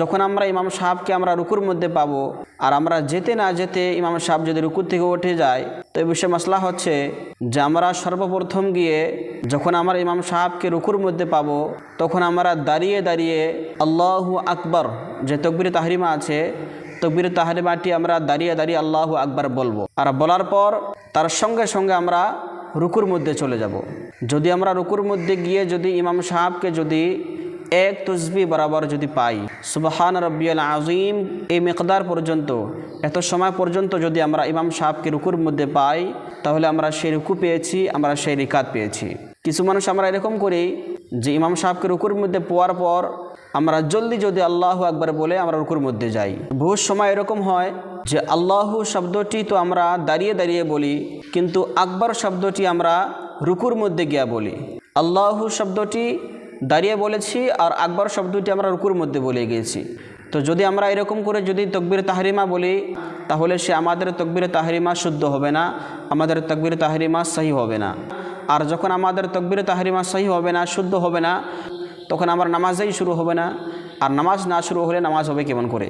যখন আমরা ইমাম সাহেবকে আমরা রুকুর মধ্যে পাবো আর আমরা যেতে না যেতে ইমাম সাহেব যদি রুকুর থেকে উঠে যায়, তো এই বিষয়ে মাসলা হচ্ছে যে আমরা সর্বপ্রথম গিয়ে যখন আমরা ইমাম সাহেবকে রুকুর মধ্যে পাবো তখন আমরা দাঁড়িয়ে দাঁড়িয়ে আল্লাহু আকবার যে তাকবীরে তাহরিমা আছে, তাকবীরে তাহরিমাটি আমরা দাঁড়িয়ে দাঁড়িয়ে আল্লাহু আকবার বলবো। আর বলার পর তার সঙ্গে সঙ্গে আমরা রুকুর মধ্যে চলে যাব। যদি আমরা রুকুর মধ্যে গিয়ে যদি ইমাম সাহেবকে যদি এক তসবিহ বরাবর যদি পাই, সুবহান রব্বিয়াল আযীম এই মিকদার পর্যন্ত, এত সময় পর্যন্ত যদি আমরা ইমাম সাহেবকে রুকুর মধ্যে পাই, তাহলে আমরা সেই রুকু পেয়েছি, আমরা সেই রিকাত পেয়েছি। কিছু মানুষ আমরা এরকম করি যে ইমাম সাহেবকে রুকুর মধ্যে পাওয়ার পর আমরা জলদি যদি আল্লাহু আকবার বলে আমরা রুকুর মধ্যে যাই। বহু সময় এরকম হয় যে আল্লাহু শব্দটি তো আমরা দাঁড়িয়ে দাঁড়িয়ে বলি, কিন্তু আকবার শব্দটি আমরা রুকুর মধ্যে গিয়া বলি। আল্লাহু শব্দটি দাঁড়িয়ে বলেছি আর আকবার শব্দটি আমরা রুকুর মধ্যে বলে গিয়েছি। তো যদি আমরা এরকম করে যদি তাকবীরে তাহরিমা বলি, তাহলে সে আমাদের তাকবীরে তাহরিমা শুদ্ধ হবে না, আমাদের তাকবীরে তাহরিমা সহি হবে না। আর যখন আমাদের তাকবীরে তাহরিমা সহি হবে না, শুদ্ধ হবে না, তখন আমার নামাজই শুরু হবে না। আর নামাজ না শুরু হলে নামাজ হবে কেমন করে?